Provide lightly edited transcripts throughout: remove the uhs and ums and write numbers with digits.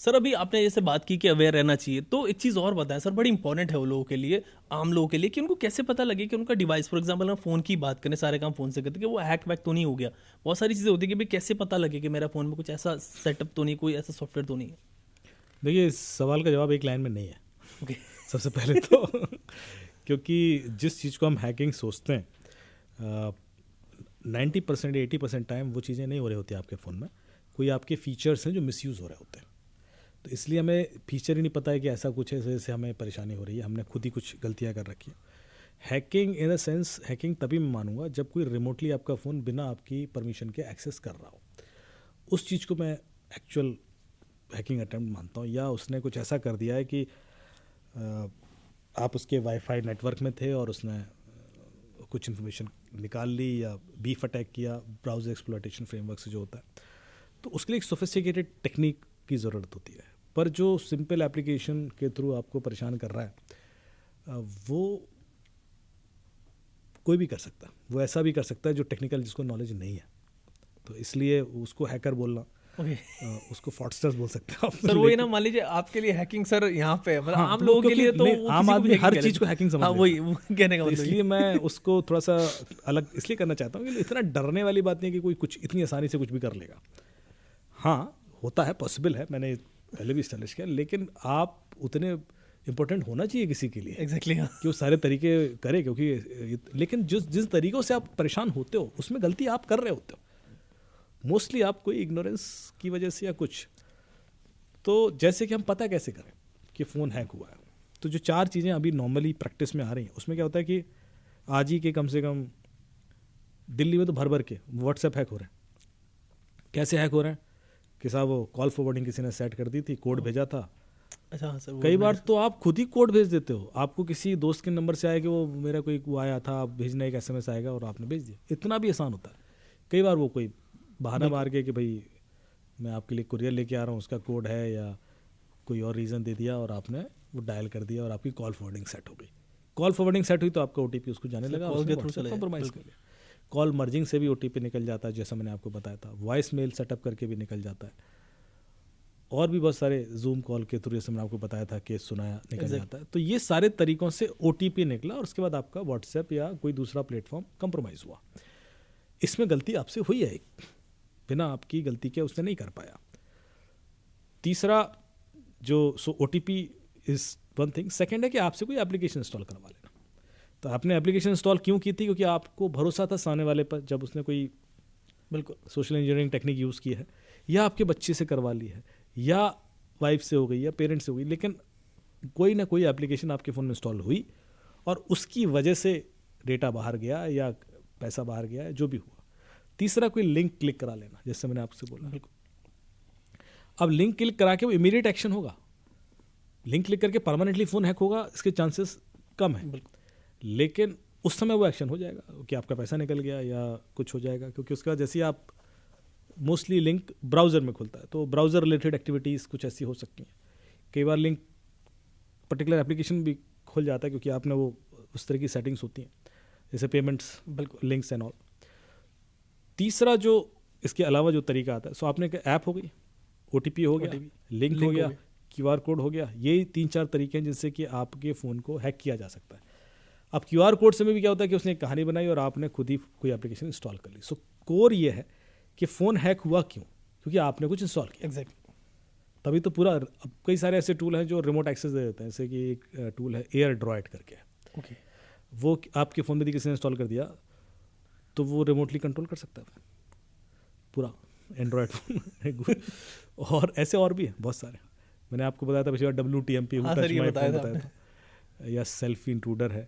Sir अभी आपने जैसे बात की कि अवेयर रहना चाहिए, तो एक चीज़ और बताएं सर, बड़ी इंपॉर्टेंट है वो लोगों के लिए, आम लोगों के लिए, कि उनको कैसे पता लगे कि उनका डिवाइस, फॉर एग्जांपल हम फ़ोन की बात करें, सारे काम फ़ोन से करते हैं, कि वो हैक वैक तो नहीं हो गया। बहुत सारी चीज़ें होती है कि भाई कैसे पता लगे कि मेरा फ़ोन में कुछ ऐसा सेटअप तो नहीं, कोई ऐसा सॉफ्टवेयर तो नहीं है। देखिए, इस सवाल का जवाब एक लाइन में नहीं है। ओके। सबसे पहले तो क्योंकि जिस चीज़ को हम हैकिंग सोचते हैं, 90% 80% टाइम वो चीज़ें नहीं हो रही होती आपके फ़ोन में। कोई आपके फीचर्स हैं जो मिसयूज़ हो रहे होते हैं। तो इसलिए हमें फीचर ही नहीं पता है कि ऐसा कुछ है, इस वजह से हमें परेशानी हो रही है, हमने खुद ही कुछ गलतियाँ कर रखी है। Hacking in the sense, hacking तभी मैं मानूंगा जब कोई रिमोटली आपका फ़ोन बिना आपकी परमिशन के एक्सेस कर रहा हो। उस चीज़ को मैं एक्चुअल हैकिंग अटेम्प्ट मानता हूँ। या उसने कुछ ऐसा कर दिया है कि आप उसके वाईफाई नेटवर्क में थे और उसने कुछ इन्फॉर्मेशन निकाल ली, या बीफ अटैक किया ब्राउज़र एक्सप्लॉयटेशन फ्रेमवर्क से जो होता है। तो उसके लिए एक सोफिस्टिकेटेड टेक्निक की ज़रूरत होती है। पर जो सिंपल एप्लीकेशन के थ्रू आपको परेशान कर रहा है, वो कोई भी कर सकता है। वो ऐसा भी कर सकता है जो टेक्निकल, जिसको नॉलेज नहीं है। तो इसलिए उसको हैकर बोलना, ओके। उसको फ्रॉडस्टर्स बोल सकते हैं आप। सर वही ना, मान लीजिए आपके लिए हैकिंग सर यहाँ पे है, मतलब हाँ, आम तो लोगों के क्योंकि लिए तो नहीं, वो आम किसी को भी आदमी हर hacking चीज़ को कह हैकिंग लेता है। समझ हाँ लेता वही, है। वो कहने का तो मतलब इसलिए मैं उसको थोड़ा सा अलग इसलिए करना चाहता हूँ कि इतना डरने वाली बात नहीं है कि कोई कुछ इतनी आसानी से कुछ भी कर लेगा। हाँ, होता है, पॉसिबल है, मैंने पहले भी इस्टेब्लिश किया, लेकिन आप उतने इम्पोर्टेंट होना चाहिए किसी के लिए एग्जैक्टली। हाँ कि वो सारे तरीके करे, क्योंकि लेकिन जिस तरीक़ों से आप परेशान होते हो उसमें गलती आप कर रहे होते हो। मोस्टली आप कोई इग्नोरेंस की वजह से या कुछ। तो जैसे कि हम पता कैसे करें कि फ़ोन हैक हुआ है, तो जो 4 चीज़ें अभी नॉर्मली प्रैक्टिस में आ रही हैं, उसमें क्या होता है कि आज ही के कम से कम दिल्ली में तो भर भर के व्हाट्सएप हैक हो रहे हैं। कैसे हैक हो रहे हैं कि साहब वो कॉल फॉरवर्डिंग किसी ने सेट कर दी थी, कोड भेजा था। अच्छा। हाँ सर, कई बार तो आप खुद ही कोड भेज देते हो, आपको किसी दोस्त के नंबर से आया कि वो मेरा कोई वो आया था, आप भेजना, एक SMS आएगा और आपने भेज दिया। इतना भी आसान होता है। कई बार वो कोई बहाना मार के कि भाई मैं आपके लिए कुरियर लेके आ रहा हूँ, उसका कोड है, या कोई और रीज़न दे दिया और आपने वो डायल कर दिया और आपकी कॉल फॉरवर्डिंग सेट हो गई। कॉल फॉरवर्डिंग सेट हुई तो आपका OTP उसको जाने लगा, कॉल उसने के थ्रू व्हाट्सएप चले जाए, कॉम्प्रोमाइज़ कर लिया। कॉल मर्जिंग से भी OTP निकल जाता है, जैसा मैंने आपको बताया था। वॉइस मेल सेटअप करके भी निकल जाता है। और भी बहुत सारे जूम कॉल के थ्रू, जैसे मैंने आपको बताया था, केस सुनाया, निकल जाता है। तो ये सारे तरीक़ों से OTP निकला और उसके बाद आपका व्हाट्सएप या कोई दूसरा प्लेटफॉर्म कंप्रोमाइज़ हुआ। इसमें गलती आपसे हुई है, एक बिना आपकी गलती के उसने नहीं कर पाया। तीसरा जो OTP is one thing. Second है कि आपसे कोई एप्लीकेशन इंस्टॉल करवा लेना। तो आपने एप्लीकेशन इंस्टॉल क्यों की थी? क्योंकि आपको भरोसा था सामने वाले पर, जब उसने कोई बिल्कुल सोशल इंजीनियरिंग टेक्निक यूज़ की है, या आपके बच्चे से करवा ली है, या वाइफ से हो गई, या पेरेंट्स से हो गई, लेकिन कोई ना कोई एप्लीकेशन आपके फ़ोन में इंस्टॉल हुई और उसकी वजह से डेटा बाहर गया या पैसा बाहर गया है, जो भी हुआ। तीसरा, कोई लिंक क्लिक करा लेना, जैसे मैंने आपसे बोला। अब लिंक क्लिक करा के वो इमीडिएट एक्शन होगा। लिंक क्लिक करके परमानेंटली फ़ोन हैक होगा, इसके चांसेस कम है, लेकिन उस समय वो एक्शन हो जाएगा कि आपका पैसा निकल गया या कुछ हो जाएगा। क्योंकि उसका जैसे ही आप मोस्टली लिंक ब्राउज़र में खुलता है, तो ब्राउज़र रिलेटेड एक्टिविटीज़ कुछ ऐसी हो सकती हैं। कई बार लिंक पर्टिकुलर एप्लीकेशन भी खुल जाता है, क्योंकि आपने वो उस तरह की सेटिंग्स होती हैं, जैसे पेमेंट्स, बिल्कुल लिंक्स एंड ऑल। तीसरा जो इसके अलावा जो तरीका आता है, सो आपने ऐप हो गई, OTP हो गया, लिंक हो गया, QR कोड हो गया। ये 3-4 तरीके हैं जिनसे कि आपके फ़ोन को हैक किया जा सकता है। अब QR कोड से में भी क्या होता है कि उसने एक कहानी बनाई और आपने खुद ही कोई एप्लीकेशन इंस्टॉल कर ली। सो कोर ये है कि फ़ोन हैक हुआ क्यों? क्योंकि आपने कुछ इंस्टॉल किया। एग्जैक्टली। तभी तो पूरा। अब कई सारे ऐसे टूल हैं जो रिमोट एक्सेस दे देते हैं, जैसे कि एक टूल है AirDroid करके। ओके। वो आपके फ़ोन में यदि किसी ने इंस्टॉल कर दिया तो वो रिमोटली कंट्रोल कर सकता है पूरा एंड्रॉयड फ़ोन। और ऐसे और भी हैं बहुत सारे। मैंने आपको बताया था पिछली बार WTMP बताया था, या सेल्फी इंट्रूडर है,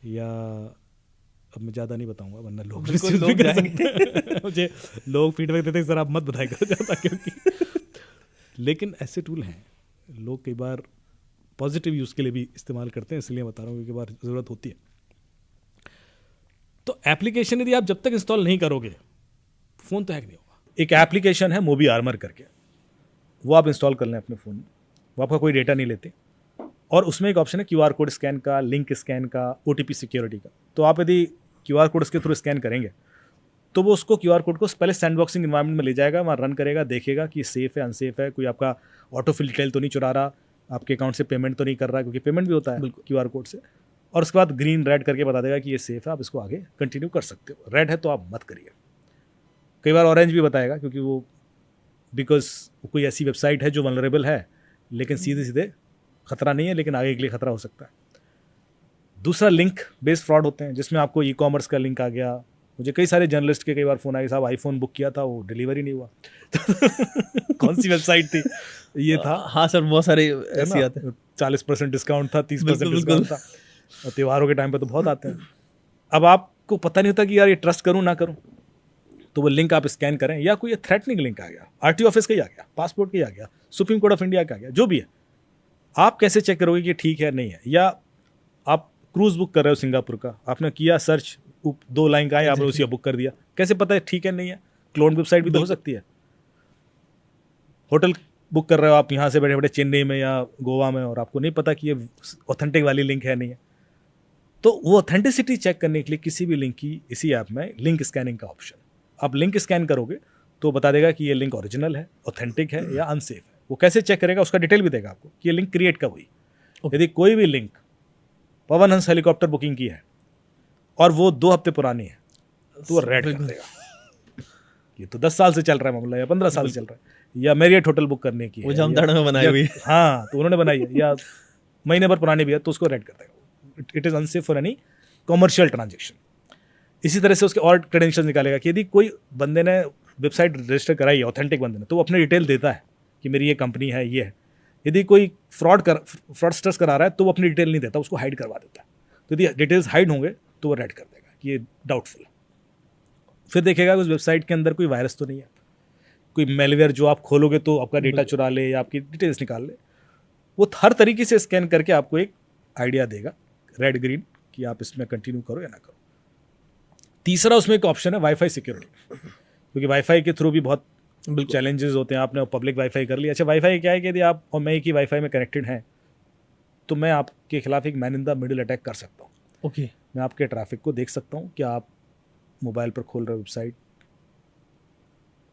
या अब मैं ज़्यादा नहीं बताऊंगा वरना लोग मुझे लोग फीडबैक देते हैं सर आप मत बताएगा ज़्यादा, क्योंकि लेकिन ऐसे टूल हैं, लोग कई बार पॉजिटिव यूज़ के लिए भी इस्तेमाल करते हैं, इसलिए बता रहा हूँ, कई बार ज़रूरत होती है। तो एप्लीकेशन यदि आप जब तक इंस्टॉल नहीं करोगे, फ़ोन तो हैक नहीं होगा। एक एप्लीकेशन है मोबी आर्मर करके, वो आप इंस्टॉल कर लें अपने फ़ोन में, वो आपका कोई डेटा नहीं लेते, और उसमें एक ऑप्शन है QR कोड स्कैन का, लिंक स्कैन का, OTP सिक्योरिटी का। तो आप यदि QR कोड के थ्रू स्कैन करेंगे तो वो उसको QR कोड को पहले सैंडबॉक्सिंग एनवायरनमेंट में ले जाएगा, वहाँ रन करेगा, देखेगा कि सेफ़ है अनसेफ है, कोई आपका ऑटो फिल डिटेल तो नहीं चुरा रहा, आपके अकाउंट से पेमेंट तो नहीं कर रहा, क्योंकि पेमेंट भी होता है QR कोड से। और उसके बाद ग्रीन रेड करके बता देगा कि ये सेफ है, आप इसको आगे कंटिन्यू कर सकते हो। रेड है तो आप मत करिए। कई बार ऑरेंज भी बताएगा, क्योंकि वो बिकॉज कोई ऐसी वेबसाइट है जो वल्नरेबल है, लेकिन सीधे सीधे खतरा नहीं है, लेकिन आगे के लिए खतरा हो सकता है। दूसरा लिंक बेस्ड फ्रॉड होते हैं, जिसमें आपको ई-कॉमर्स का लिंक आ गया। मुझे कई सारे जर्नलिस्ट के कई बार फ़ोन आए, साहब आईफोन बुक किया था, वो डिलीवरी नहीं हुआ। कौन सी वेबसाइट थी? ये था। हाँ सर, बहुत सारे ऐसे आते हैं। 40% डिस्काउंट था, 30% बिल्कुल, डिस्काउंट था, और त्योहारों के टाइम पे तो बहुत आते हैं। अब आपको पता नहीं होता कि यार ये ट्रस्ट करूं ना करूं, तो वो लिंक आप स्कैन करें, या कोई थ्रेटनिंग लिंक आ गया, RTO ऑफिस का ही आ गया, पासपोर्ट का ही आ गया, सुप्रीम कोर्ट ऑफ इंडिया का आ गया, जो भी है, आप कैसे चेक करोगे कि ठीक है नहीं है? या आप क्रूज बुक कर रहे हो सिंगापुर का, आपने किया सर्च, 2 लाइन का है, आपने उसी बुक कर दिया, कैसे पता है ठीक है नहीं है? क्लोन वेबसाइट भी तो हो सकती है। होटल बुक कर रहे हो आप यहाँ से बैठे बैठे चेन्नई में या गोवा में, और आपको नहीं पता कि ये ऑथेंटिक वाली लिंक है नहीं है। तो वो ऑथेंटिसिटी चेक करने के लिए किसी भी लिंक की इसी ऐप में लिंक स्कैनिंग का ऑप्शन, आप लिंक स्कैन करोगे तो बता देगा कि ये लिंक ओरिजिनल है, ऑथेंटिक है या अनसेफ है। वो कैसे चेक करेगा, उसका डिटेल भी देगा आपको कि ये लिंक क्रिएट कब हुई। यदि कोई भी link Pawan Hans helicopter booking की है और वो 2 हफ्ते पुरानी है, तो वो रेड कर देगा। ये तो 10 साल से चल रहा है मामला, या 15 साल से चल रहा है, या मेरियट होटल बुक करने की है, वो जामताड़ा में बनाई हुई है। हाँ, तो उन्होंने बनाई है, या महीने भर पुरानी भी है, तो उसको रेड कर देगा। It is unsafe for any commercial transaction. इसी तरह से उसके और क्रेडेंशियल्स निकालेगा कि यदि कोई बंदे ने वेबसाइट रजिस्टर कराई है, ऑथेंटिक बंदे ने, तो वो अपनी डिटेल देता है कि मेरी ये कंपनी है, ये है। यदि कोई फ्रॉडस्टर्स करा रहा है, तो वो अपनी डिटेल नहीं देता, उसको हाइड करवा देता है। तो यदि डिटेल्स हाइड होंगे तो वो रेड कर देगा कि ये डाउटफुल। फिर देखेगा कि उस वेबसाइट के अंदर कोई वायरस तो नहीं है, कोई मेलवेयर जो आप खोलोगे तो आपका डेटा चुरा ले या आपकी डिटेल्स निकाल ले। वो हर तरीके से स्कैन करके आपको एक आइडिया देगा, रेड ग्रीन, कि आप इसमें कंटिन्यू करो या ना करो। तीसरा उसमें एक ऑप्शन है वाईफाई सिक्योरिटी, क्योंकि वाईफाई के थ्रू भी बहुत चैलेंजेस होते हैं। आपने पब्लिक वाईफाई कर लिया, अच्छा वाईफाई क्या है कि यदि आप और मैं एक ही वाईफाई में कनेक्टेड हैं, तो मैं आपके खिलाफ एक man in the middle attack कर सकता हूँ। ओके, मैं आपके ट्रैफिक को देख सकता हूँ कि आप मोबाइल पर खोल रहे हो वेबसाइट,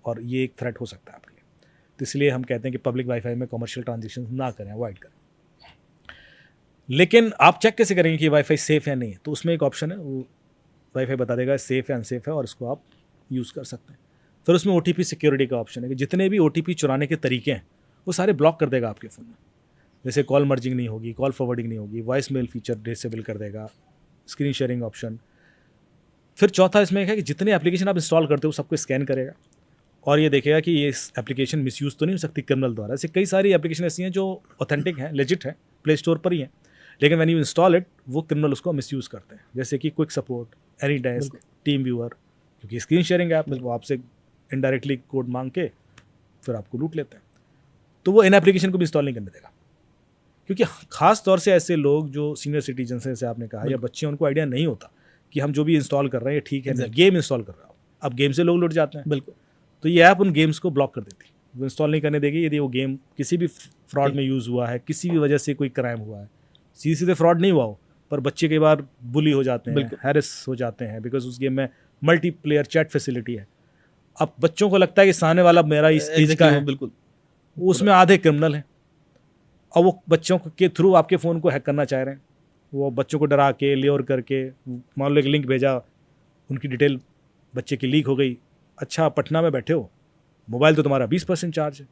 और ये एक थ्रेट हो सकता है आपके लिए। तो इसलिए हम कहते हैं कि पब्लिक वाईफाई में कमर्शियल ट्रांजेक्शन ना करें, अवॉइड करें। लेकिन आप चेक कैसे करेंगे कि वाईफाई सेफ है नहीं है? तो उसमें एक ऑप्शन है, वो वाईफाई बता देगा सेफ है अनसेफ है, और इसको आप यूज़ कर सकते हैं। फिर उसमें OTP सिक्योरिटी का ऑप्शन है कि जितने भी OTP चुराने के तरीके हैं वो सारे ब्लॉक कर देगा आपके फ़ोन में। जैसे कॉल मर्जिंग नहीं होगी, कॉल फॉरवर्डिंग नहीं होगी, वॉइस मेल फीचर डिसेबल कर देगा, स्क्रीन शेयरिंग ऑप्शन। फिर चौथा इसमें एक है कि जितने एप्लीकेशन आप इंस्टॉल करते हो सबको स्कैन करेगा, और ये देखेगा कि ये एप्लीकेशन मिसयूज़ तो नहीं हो सकती क्रिमिनल द्वारा। ऐसे कई सारी एप्लीकेशन ऐसी हैं जो ऑथेंटिक हैं, लेजिट है, प्ले स्टोर पर ही हैं, लेकिन व्हेन यू इंस्टॉल इट वो क्रिमिनल उसको मिसयूज़ करते हैं। जैसे कि quick support, any desk, team viewer, क्योंकि स्क्रीन शेयरिंग ऐप वो आपसे इनडायरेक्टली कोड मांग के फिर आपको लूट लेते हैं। तो वो इन एप्लीकेशन को भी इंस्टॉल नहीं करने देगा, क्योंकि खास तौर से ऐसे लोग जो सीनियर सिटीजन हैं, जैसे आपने कहा, या बच्चे, उनको आइडिया नहीं होता कि हम जो भी इंस्टॉल कर रहे हैं ये ठीक है। गेम इंस्टॉल कर रहा हूँ, अब गेम से लोग लुट जाते हैं। बिल्कुल। तो ये ऐप उन गेम्स को ब्लॉक कर देती, वो इंस्टॉल नहीं करने देगी। यदि वो गेम किसी भी फ्रॉड में यूज़ हुआ है, किसी भी वजह से कोई क्राइम हुआ है, सीधे सीधे फ्रॉड नहीं हुआ हो, पर बच्चे कई बार बुली हो जाते हैं, हैरेस हो जाते हैं, बिकॉज उस गेम में मल्टीप्लेयर चैट फैसिलिटी है। अब बच्चों को लगता है कि सामने वाला मेरा इस एज का है, बिल्कुल, उसमें आधे क्रिमिनल हैं, और वो बच्चों के थ्रू आपके फ़ोन को हैक करना चाह रहे हैं। वो बच्चों को डरा के, ल्योर करके, मान लो एक लिंक भेजा, उनकी डिटेल बच्चे की लीक हो गई। अच्छा, पटना में बैठे हो, मोबाइल तो तुम्हारा 20% चार्ज है,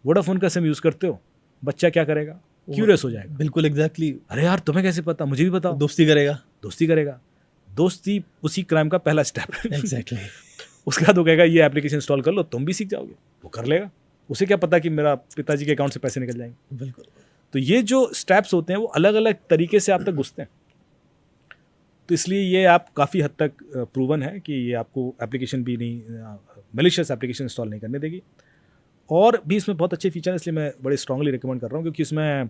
वोडाफोन का सिम यूज़ करते हो, बच्चा क्या करेगा? क्यूरियस हो जाएगा। बिल्कुल, एग्जैक्टली। अरे यार तुम्हें कैसे पता, मुझे भी बताओ। दोस्ती करेगा। दोस्ती उसी क्राइम का पहला स्टेप है। एग्जैक्टली। उसके बाद वो कहेगा ये एप्लीकेशन इंस्टॉल कर लो, तुम भी सीख जाओगे। वो कर लेगा, उसे क्या पता कि मेरा पिताजी के अकाउंट से पैसे निकल जाएंगे। बिल्कुल। तो ये जो स्टेप्स होते हैं वो अलग अलग तरीके से आप तक घुसते हैं। तो इसलिए ये ऐप काफ़ी हद तक प्रूवन है कि ये आपको एप्लीकेशन भी नहीं, मैलिशियस एप्लीकेशन इंस्टॉल नहीं करने देगी। और भी इसमें बहुत अच्छे फीचर हैं, इसलिए मैं बड़े स्ट्रांगली रिकमेंड कर रहा हूँ, क्योंकि इसमें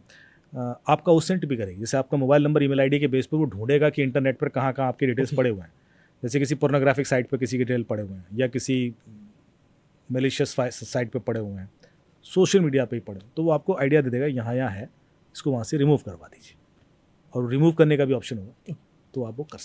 आपका ओसेंट भी करेगी। जैसे आपका मोबाइल नंबर, ईमेल आईडी के बेस पर वो ढूंढेगा कि इंटरनेट पर कहाँ कहाँ आपके डिटेल्स पड़े हुए हैं। जैसे किसी पोर्नोग्राफिक साइट पर किसी के डिटेल पड़े हुए हैं, या किसी मैलिशियस साइट पर पड़े हुए हैं, सोशल मीडिया पे ही पड़े, तो वो आपको आइडिया दे देगा यहाँ है, इसको वहाँ से रिमूव करवा दीजिए। और रिमूव करने का भी ऑप्शन होगा, तो आप वो कर सकते हैं।